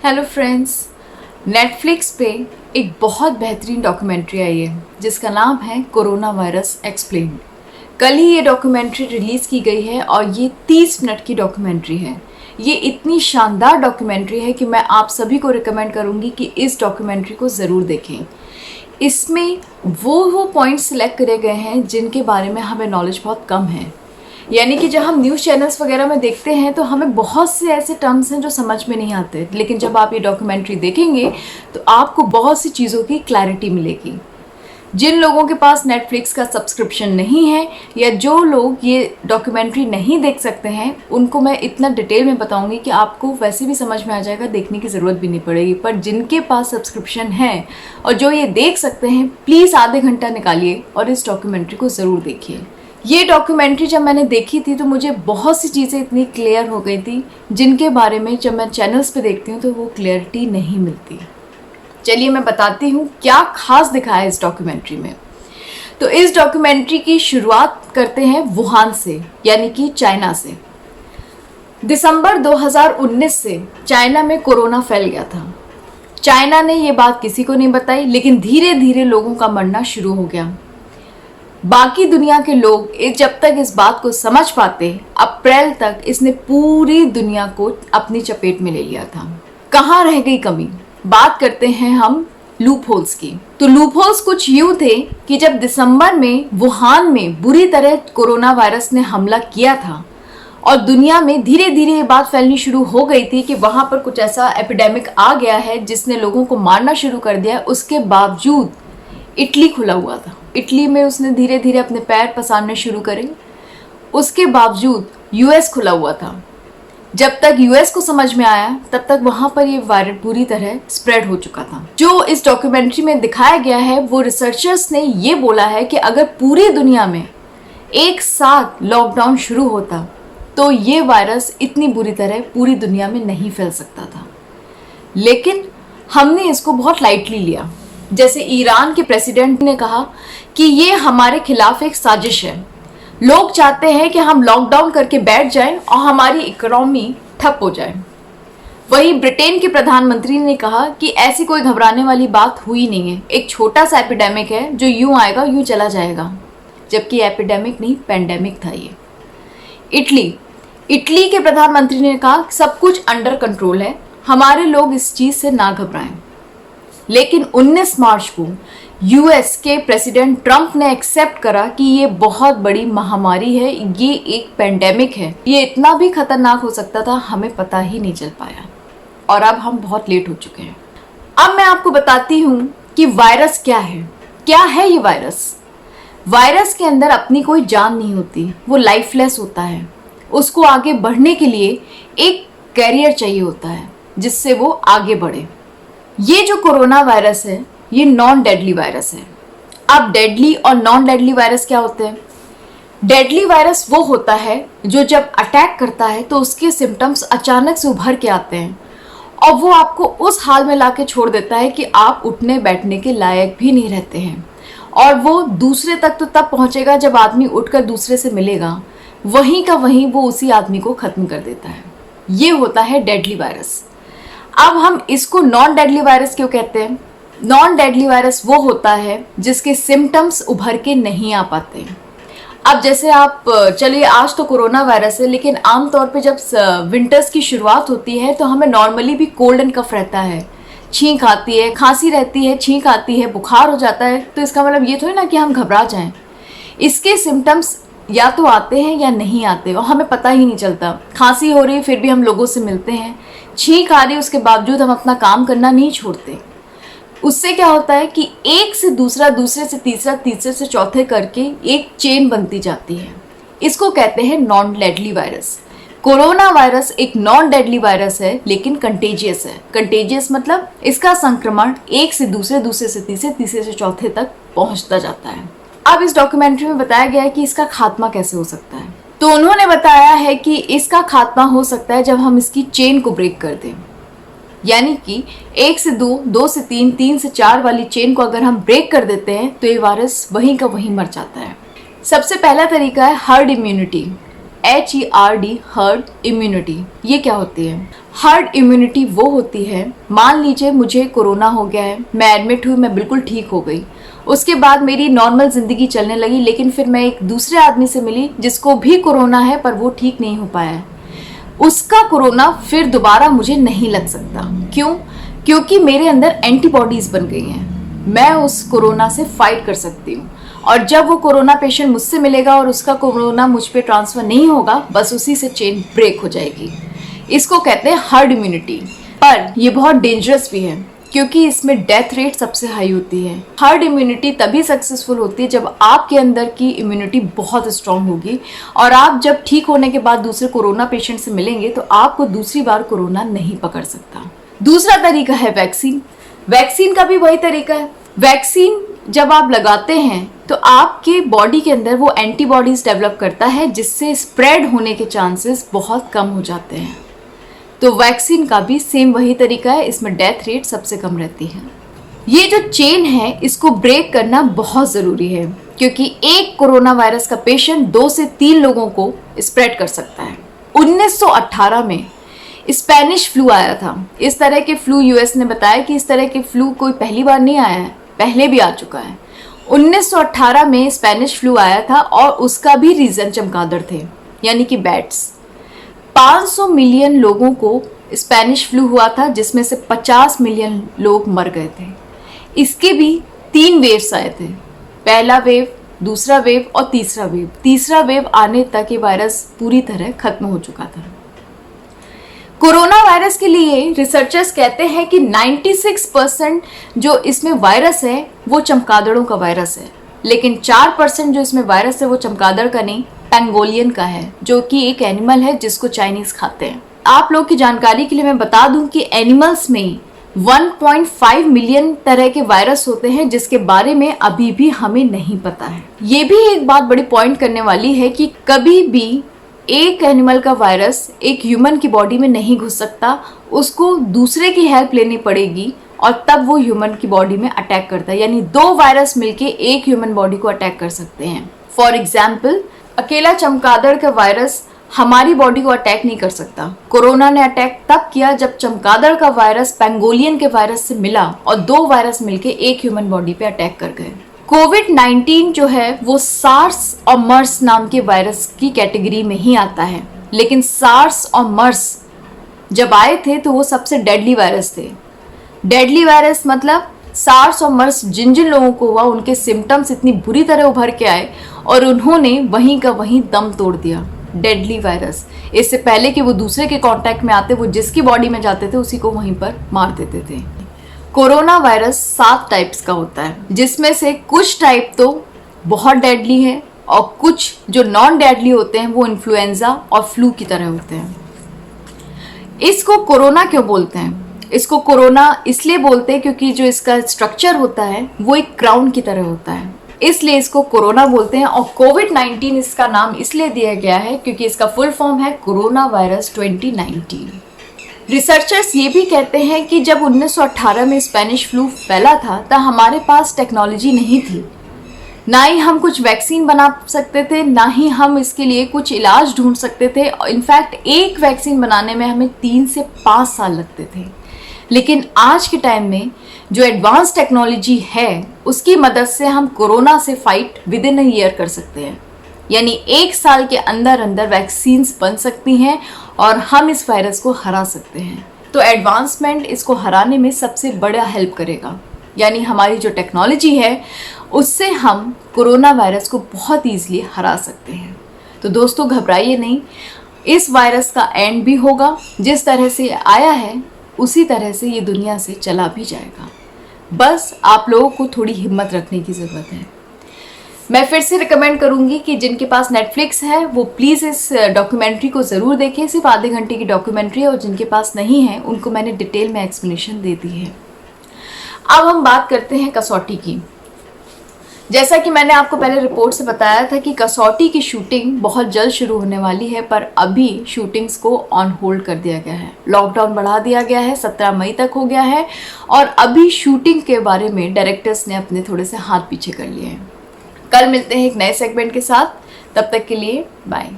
Hello friends, Netflix पे एक बहुत बेहतरीन डॉक्यूमेंट्री आई है जिसका नाम है कोरोना वायरस एक्सप्लेन्ड। कल ही ये डॉक्यूमेंट्री रिलीज़ की गई है और ये 30 मिनट की डॉक्यूमेंट्री है। ये इतनी शानदार डॉक्यूमेंट्री है कि मैं आप सभी को रिकमेंड करूँगी कि इस डॉक्यूमेंट्री को ज़रूर देखें। इसमें वो पॉइंट्स सिलेक्ट करे गए हैं जिनके बारे में हमें नॉलेज बहुत कम है। यानी कि जब हम न्यूज़ चैनल्स वगैरह में देखते हैं तो हमें बहुत से ऐसे टर्म्स हैं जो समझ में नहीं आते, लेकिन जब आप ये डॉक्यूमेंट्री देखेंगे तो आपको बहुत सी चीज़ों की क्लैरिटी मिलेगी। जिन लोगों के पास नेटफ्लिक्स का सब्सक्रिप्शन नहीं है या जो लोग ये डॉक्यूमेंट्री नहीं देख सकते हैं, उनको मैं इतना डिटेल में बताऊंगी कि आपको वैसे भी समझ में आ जाएगा, देखने की ज़रूरत भी नहीं पड़ेगी। पर जिनके पास सब्सक्रिप्शन है और जो ये देख सकते हैं, प्लीज़ आधे घंटा निकालिए और इस डॉक्यूमेंट्री को ज़रूर देखिए। ये डॉक्यूमेंट्री जब मैंने देखी थी तो मुझे बहुत सी चीज़ें इतनी क्लियर हो गई थी जिनके बारे में जब मैं चैनल्स पे देखती हूँ तो वो क्लियरिटी नहीं मिलती। चलिए मैं बताती हूँ क्या खास दिखाया है इस डॉक्यूमेंट्री में। तो इस डॉक्यूमेंट्री की शुरुआत करते हैं वुहान से, यानी कि चाइना से। दिसंबर 2019 से चाइना में कोरोना फैल गया था। चाइना ने ये बात किसी को नहीं बताई, लेकिन धीरे धीरे लोगों का मरना शुरू हो गया। बाकी दुनिया के लोग जब तक इस बात को समझ पाते, अप्रैल तक इसने पूरी दुनिया को अपनी चपेट में ले लिया था। कहाँ रह गई कमी? बात करते हैं हम लूप होल्स की। तो लूप होल्स कुछ यूं थे कि जब दिसंबर में वुहान में बुरी तरह कोरोना वायरस ने हमला किया था और दुनिया में धीरे धीरे ये बात फैलनी शुरू हो गई थी कि वहां पर कुछ ऐसा एपिडेमिक आ गया है जिसने लोगों को मारना शुरू कर दिया। उसके बावजूद इटली खुला हुआ था। इटली में उसने धीरे धीरे अपने पैर पसारने शुरू करे। उसके बावजूद यूएस खुला हुआ था। जब तक यूएस को समझ में आया तब तक वहां पर ये वायरस पूरी तरह स्प्रेड हो चुका था। जो इस डॉक्यूमेंट्री में दिखाया गया है वो रिसर्चर्स ने ये बोला है कि अगर पूरी दुनिया में एक साथ लॉकडाउन शुरू होता तो ये वायरस इतनी बुरी तरह पूरी दुनिया में नहीं फैल सकता था, लेकिन हमने इसको बहुत लाइटली लिया। जैसे ईरान के प्रेसिडेंट ने कहा कि ये हमारे खिलाफ एक साजिश है। लोग चाहते हैं कि हम लॉकडाउन करके बैठ जाएं और हमारी इकोनॉमी ठप हो जाए। वहीं ब्रिटेन के प्रधानमंत्री ने कहा कि ऐसी कोई घबराने वाली बात हुई नहीं है, एक छोटा सा एपिडेमिक है जो यूं आएगा यूं चला जाएगा। जबकि एपिडेमिक नहीं, पेंडेमिक था ये। इटली के प्रधानमंत्री ने कहा सब कुछ अंडर कंट्रोल है, हमारे लोग इस चीज से ना घबराएं। लेकिन 19 मार्च को यूएस के प्रेसिडेंट ट्रंप ने एक्सेप्ट करा कि ये बहुत बड़ी महामारी है, ये एक पेंडेमिक है, ये इतना भी खतरनाक हो सकता था, हमें पता ही नहीं चल पाया और अब हम बहुत लेट हो चुके हैं। अब मैं आपको बताती हूँ कि वायरस क्या है। क्या है ये वायरस? वायरस के अंदर अपनी कोई जान नहीं होती, वो लाइफलेस होता है। उसको आगे बढ़ने के लिए एक कैरियर चाहिए होता है जिससे वो आगे बढ़े। ये जो कोरोना वायरस है ये नॉन डेडली वायरस है। अब डेडली और नॉन डेडली वायरस क्या होते हैं? डेडली वायरस वो होता है जो जब अटैक करता है तो उसके सिम्टम्स अचानक से उभर के आते हैं और वो आपको उस हाल में लाके छोड़ देता है कि आप उठने बैठने के लायक भी नहीं रहते हैं। और वो दूसरे तक तो तब पहुंचेगा जब आदमी उठकर दूसरे से मिलेगा, वहीं का वहीं वो उसी आदमी को खत्म कर देता है। ये होता है डेडली वायरस। अब हम इसको नॉन डेडली वायरस क्यों कहते हैं? नॉन डेडली वायरस वो होता है जिसके सिम्टम्स उभर के नहीं आ पाते। अब जैसे आप चलिए आज तो कोरोना वायरस है, लेकिन आमतौर पे जब विंटर्स की शुरुआत होती है तो हमें नॉर्मली भी कोल्ड एंड कफ रहता है, छींक आती है, खांसी रहती है, छींक आती है, बुखार हो जाता है। तो इसका मतलब ये थोड़ी ना कि हम घबरा जाएं। इसके सिम्टम्स या तो आते हैं या नहीं आते और हमें पता ही नहीं चलता। खांसी हो रही है फिर भी हम लोगों से मिलते हैं, छींक आ रही है उसके बावजूद हम अपना काम करना नहीं छोड़ते। उससे क्या होता है कि एक से दूसरा, दूसरे से तीसरा, तीसरे से चौथे करके एक चेन बनती जाती है। इसको कहते हैं non deadly virus. Corona virus एक नॉन डेडली वायरस है लेकिन कंटेजियस है। कंटेजियस मतलब इसका संक्रमण एक से दूसरे, दूसरे से तीसरे, तीसरे से चौथे तक पहुंचता जाता है। अब इस डॉक्यूमेंट्री में बताया गया है कि इसका खात्मा कैसे हो सकता है। तो उन्होंने बताया है कि इसका खात्मा हो सकता है जब हम इसकी चेन को ब्रेक कर दें। यानी कि 1 से 2, 2 से 3, 3 से 4 वाली चेन को अगर हम ब्रेक कर देते हैं तो ये वायरस वहीं का वहीं मर जाता है। सबसे पहला तरीका है herd immunity. HERD, herd immunity. ये क्या होती है? हर्ड इम्यूनिटी वो होती है, मान लीजिए मुझे कोरोना हो गया है, मैं एडमिट हुई, मैं बिल्कुल ठीक हो गई, उसके बाद मेरी नॉर्मल ज़िंदगी चलने लगी, लेकिन फिर मैं एक दूसरे आदमी से मिली जिसको भी कोरोना है पर वो ठीक नहीं हो पाया है, उसका कोरोना फिर दोबारा मुझे नहीं लग सकता। क्यों? क्योंकि मेरे अंदर एंटीबॉडीज़ बन गई हैं, मैं उस कोरोना से फाइट कर सकती हूँ। और जब वो कोरोना पेशेंट मुझसे मिलेगा और उसका कोरोना मुझ पे ट्रांसफ़र नहीं होगा, बस उसी से चेन ब्रेक हो जाएगी। इसको कहते हैं हर्ड इम्यूनिटी। पर ये बहुत डेंजरस भी है क्योंकि इसमें डेथ रेट सबसे हाई होती है। हर्ड इम्यूनिटी तभी सक्सेसफुल होती है जब आपके अंदर की इम्यूनिटी बहुत स्ट्रांग होगी और आप जब ठीक होने के बाद दूसरे कोरोना पेशेंट से मिलेंगे तो आपको दूसरी बार कोरोना नहीं पकड़ सकता। दूसरा तरीका है वैक्सीन। वैक्सीन का भी वही तरीका है। वैक्सीन जब आप लगाते हैं तो आपके बॉडी के अंदर वो एंटीबॉडीज डेवलप करता है जिससे स्प्रेड होने के चांसेस बहुत कम हो जाते हैं। तो वैक्सीन का भी सेम वही तरीका है, इसमें डेथ रेट सबसे कम रहती है। ये जो चेन है इसको ब्रेक करना बहुत ज़रूरी है क्योंकि एक कोरोना वायरस का पेशेंट 2 से 3 लोगों को स्प्रेड कर सकता है। 1918 में स्पेनिश फ्लू आया था। इस तरह के फ्लू यूएस ने बताया कि इस तरह के फ्लू कोई पहली बार नहीं आया है, पहले भी आ चुका है। 1918 में स्पेनिश फ्लू आया था और उसका भी रीज़न चमगादड़ थे, यानी कि बैट्स। 500 मिलियन लोगों को स्पेनिश फ्लू हुआ था जिसमें से 50 मिलियन लोग मर गए थे। इसके भी 3 वेव्स आए थे, पहला वेव, दूसरा वेव और तीसरा वेव। तीसरा वेव आने तक ये वायरस पूरी तरह खत्म हो चुका था। कोरोना वायरस के लिए रिसर्चर्स कहते हैं कि 96% जो इसमें वायरस है वो चमगादड़ों का वायरस है, लेकिन 4% जो इसमें वायरस है वो चमगादड़ का नहीं, पेंगोलियन का है, जो कि एक एनिमल है जिसको चाइनीज खाते हैं। आप लोग की जानकारी के लिए मैं बता दूं कि एनिमल्स में 1.5 मिलियन तरह के वायरस होते हैं जिसके बारे में अभी भी हमें नहीं पता है। ये भी एक बात बड़ी पॉइंट करने वाली है कि कभी भी एक एनिमल का वायरस एक ह्यूमन की बॉडी में नहीं घुस सकता, उसको दूसरे की हेल्प लेनी पड़ेगी और तब वो ह्यूमन की बॉडी में अटैक करता है। यानी 2 वायरस मिलके एक ह्यूमन बॉडी को अटैक कर सकते हैं। फॉर एग्जाम्पल, अकेला चमगादड़ का वायरस हमारी बॉडी को अटैक नहीं कर सकता। कोरोना ने अटैक तब किया जब चमगादड़ का वायरस पेंगोलियन के वायरस से मिला और 2 वायरस मिलके एक ह्यूमन बॉडी पे अटैक कर गए। कोविड-19 जो है वो सार्स और मर्स नाम के वायरस की कैटेगरी में ही आता है, लेकिन सार्स और मर्स जब आए थे तो वो सबसे डेडली वायरस थे। डेडली वायरस मतलब सार्स और मर्स जिन जिन लोगों को हुआ उनके सिम्टम्स इतनी बुरी तरह उभर के आए और उन्होंने वहीं का वहीं दम तोड़ दिया। डेडली वायरस, इससे पहले कि वो दूसरे के कांटेक्ट में आते, वो जिसकी बॉडी में जाते थे उसी को वहीं पर मार देते थे। कोरोना वायरस 7 टाइप्स का होता है, जिसमें से कुछ टाइप तो बहुत डेडली है और कुछ जो नॉन डेडली होते हैं वो इन्फ्लुएंजा और फ्लू की तरह होते हैं। इसको कोरोना क्यों बोलते हैं? इसको कोरोना इसलिए बोलते हैं क्योंकि जो इसका स्ट्रक्चर होता है वो एक क्राउन की तरह होता है, इसलिए इसको कोरोना बोलते हैं। और कोविड-19 इसका नाम इसलिए दिया गया है क्योंकि इसका फुल फॉर्म है कोरोना वायरस 2019। रिसर्चर्स ये भी कहते हैं कि जब 1918 में स्पेनिश फ्लू फैला था तब हमारे पास टेक्नोलॉजी नहीं थी, ना ही हम कुछ वैक्सीन बना सकते थे, ना ही हम इसके लिए कुछ इलाज ढूंढ सकते थे। इनफैक्ट एक वैक्सीन बनाने में हमें 3 से 5 साल लगते थे। लेकिन आज के टाइम में जो एडवांस टेक्नोलॉजी है उसकी मदद से हम कोरोना से fight with in a year कर सकते हैं, यानी 1 साल के अंदर अंदर वैक्सीन्स बन सकती हैं और हम इस वायरस को हरा सकते हैं। तो एडवांसमेंट इसको हराने में सबसे बड़ा हेल्प करेगा, यानी हमारी जो टेक्नोलॉजी है उससे हम कोरोना वायरस को बहुत ईजिली हरा सकते हैं। तो दोस्तों घबराइए नहीं, इस वायरस का एंड भी होगा। जिस तरह से आया है उसी तरह से ये दुनिया से चला भी जाएगा। बस आप लोगों को थोड़ी हिम्मत रखने की ज़रूरत है। मैं फिर से रिकमेंड करूंगी कि जिनके पास नेटफ्लिक्स है वो प्लीज़ इस डॉक्यूमेंट्री को ज़रूर देखें। सिर्फ आधे घंटे की डॉक्यूमेंट्री है और जिनके पास नहीं है उनको मैंने डिटेल में एक्सप्लेनेशन दे दी है। अब हम बात करते हैं कसौटी की। जैसा कि मैंने आपको पहले रिपोर्ट से बताया था कि कसौटी की शूटिंग बहुत जल्द शुरू होने वाली है, पर अभी शूटिंग्स को ऑन होल्ड कर दिया गया है। लॉकडाउन बढ़ा दिया गया है, 17 मई तक हो गया है और अभी शूटिंग के बारे में डायरेक्टर्स ने अपने थोड़े से हाथ पीछे कर लिए हैं। कल मिलते हैं एक नए सेगमेंट के साथ, तब तक के लिए बाय।